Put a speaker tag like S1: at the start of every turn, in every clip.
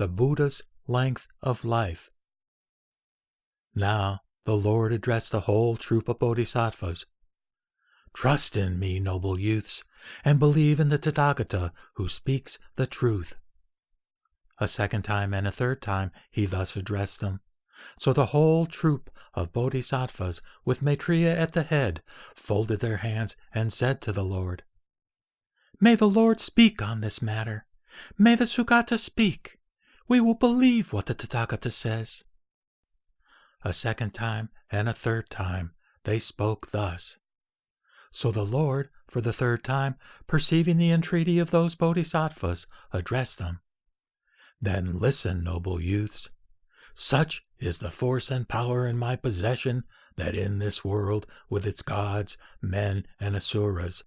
S1: the Buddha's length of life. Now the Lord addressed the whole troop of bodhisattvas. Trust in me, noble youths, and believe in the Tathagata who speaks the truth. A second time and a third time he thus addressed them. So the whole troop of bodhisattvas, with Maitreya at the head, folded their hands and said to the Lord, May the Lord speak on this matter. May the Sugata speak. We will believe what the Tathagata says. A second time and a third time they spoke thus. So the Lord, for the third time, perceiving the entreaty of those bodhisattvas, addressed them. Then listen, noble youths. Such is the force and power in my possession that in this world, with its gods, men, and asuras,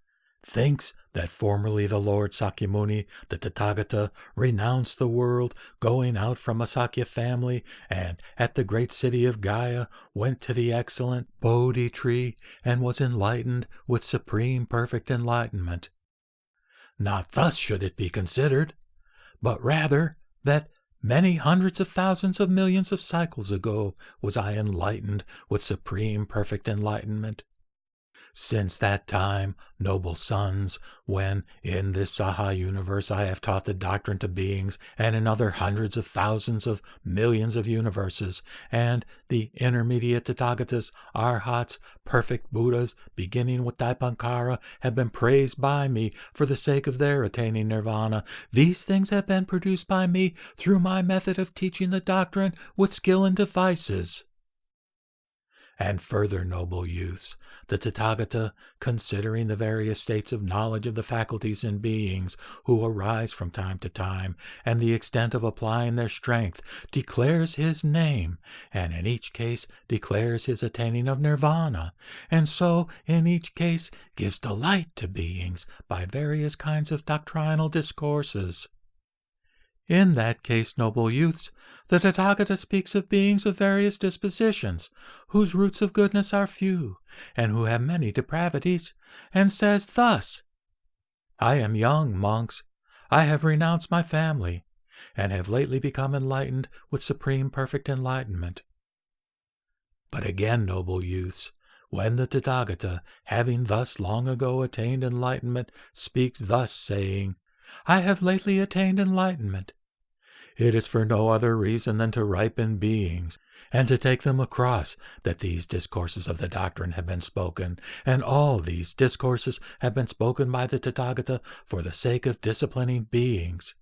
S1: thinks that formerly the Lord Sakyamuni, the Tathagata, renounced the world, going out from a Sakya family, and at the great city of Gaya went to the excellent Bodhi tree, and was enlightened with supreme perfect enlightenment. Not thus should it be considered, but rather that many hundreds of thousands of millions of cycles ago was I enlightened with supreme perfect enlightenment. Since that time, noble sons, when in this Saha universe I have taught the doctrine to beings, and in other hundreds of thousands of millions of universes, and the intermediate Tathagatas, Arhats, perfect Buddhas, beginning with Dipankara, have been praised by me for the sake of their attaining nirvana. These things have been produced by me through my method of teaching the doctrine with skill and devices. And further, noble youths, the Tathagata, considering the various states of knowledge of the faculties in beings who arise from time to time, and the extent of applying their strength, declares his name, and in each case declares his attaining of nirvana, and so in each case gives delight to beings by various kinds of doctrinal discourses. In that case, noble youths, the Tathagata speaks of beings of various dispositions, whose roots of goodness are few, and who have many depravities, and says thus, I am young, monks. I have renounced my family, and have lately become enlightened with supreme perfect enlightenment. But again, noble youths, when the Tathagata, having thus long ago attained enlightenment, speaks thus, saying, I have lately attained enlightenment, it is for no other reason than to ripen beings, and to take them across, that these discourses of the doctrine have been spoken, and all these discourses have been spoken by the Tathagata for the sake of disciplining beings.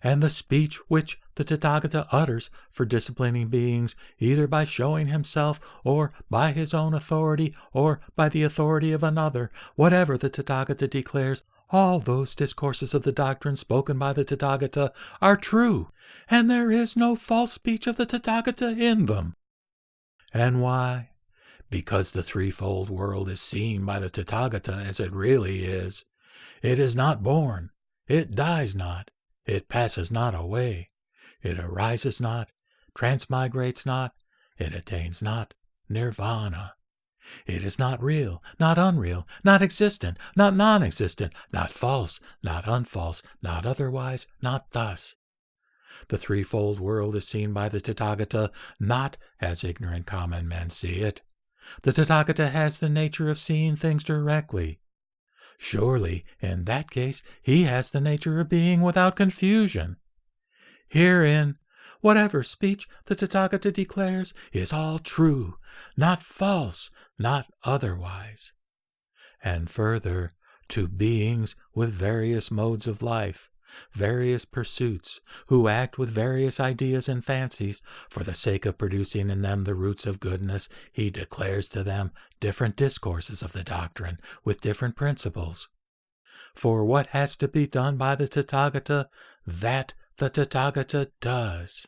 S1: And the speech which the Tathagata utters for disciplining beings, either by showing himself, or by his own authority, or by the authority of another, whatever the Tathagata declares, all those discourses of the doctrine spoken by the Tathagata are true, and there is no false speech of the Tathagata in them. And why? Because the threefold world is seen by the Tathagata as it really is. It is not born, it dies not, it passes not away, it arises not, transmigrates not, it attains not nirvana. It is not real, not unreal, not existent, not non-existent, not false, not unfalse, not otherwise, not thus. The threefold world is seen by the Tathagata not as ignorant common men see it. The Tathagata has the nature of seeing things directly. Surely, in that case, he has the nature of being without confusion. Herein, whatever speech the Tathagata declares is all true, not false, not otherwise. And further, to beings with various modes of life, various pursuits, who act with various ideas and fancies, for the sake of producing in them the roots of goodness, he declares to them different discourses of the doctrine, with different principles. For what has to be done by the Tathagata, that the Tathagata does.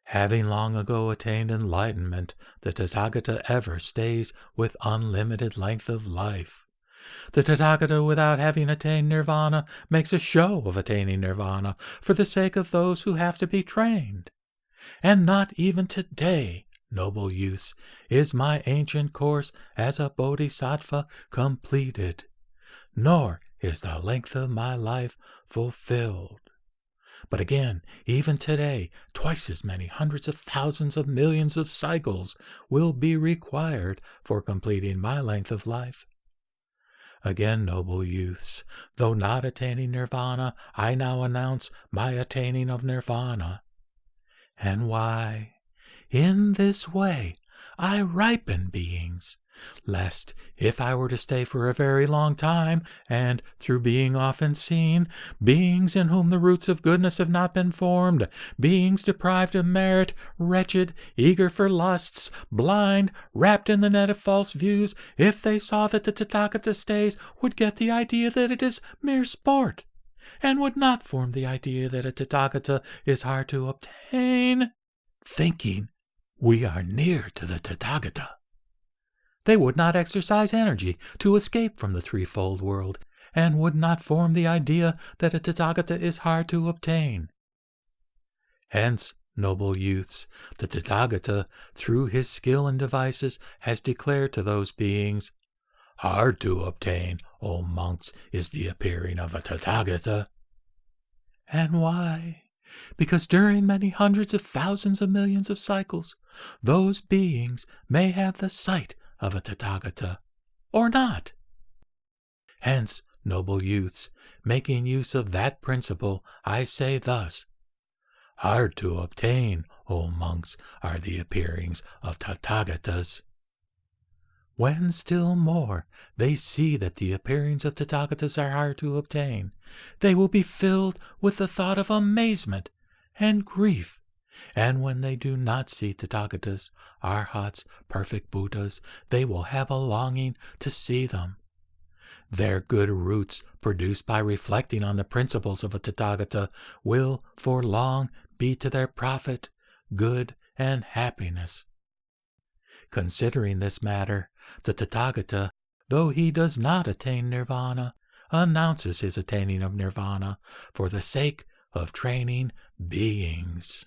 S1: Having long ago attained enlightenment, the Tathagata ever stays with unlimited length of life. The Tathagata, without having attained nirvana, makes a show of attaining nirvana for the sake of those who have to be trained. And not even today, noble youths, is my ancient course as a bodhisattva completed, nor is the length of my life fulfilled. But again, even today, twice as many hundreds of thousands of millions of cycles will be required for completing my length of life. Again, noble youths, though not attaining nirvana, I now announce my attaining of nirvana. And why? In this way I ripen beings, lest, if I were to stay for a very long time, and, through being often seen, beings in whom the roots of goodness have not been formed, beings deprived of merit, wretched, eager for lusts, blind, wrapped in the net of false views, if they saw that the Tathagata stays, would get the idea that it is mere sport, and would not form the idea that a Tathagata is hard to obtain, thinking we are near to the Tathagata. They would not exercise energy to escape from the threefold world, and would not form the idea that a Tathagata is hard to obtain. Hence, noble youths, the Tathagata, through his skill and devices, has declared to those beings, "Hard to obtain, O monks, is the appearing of a Tathagata." And why? Because during many hundreds of thousands of millions of cycles, those beings may have the sight of a Tathagata, or not. Hence, noble youths, making use of that principle, I say thus, "Hard to obtain, O monks, are the appearings of Tathagatas." When still more they see that the appearings of Tathagatas are hard to obtain, they will be filled with the thought of amazement and grief. And when they do not see Tathagatas, Arhats, perfect Buddhas, they will have a longing to see them. Their good roots, produced by reflecting on the principles of a Tathagata, will for long be to their profit, good, and happiness. Considering this matter, the Tathagata, though he does not attain nirvana, announces his attaining of nirvana for the sake of training beings.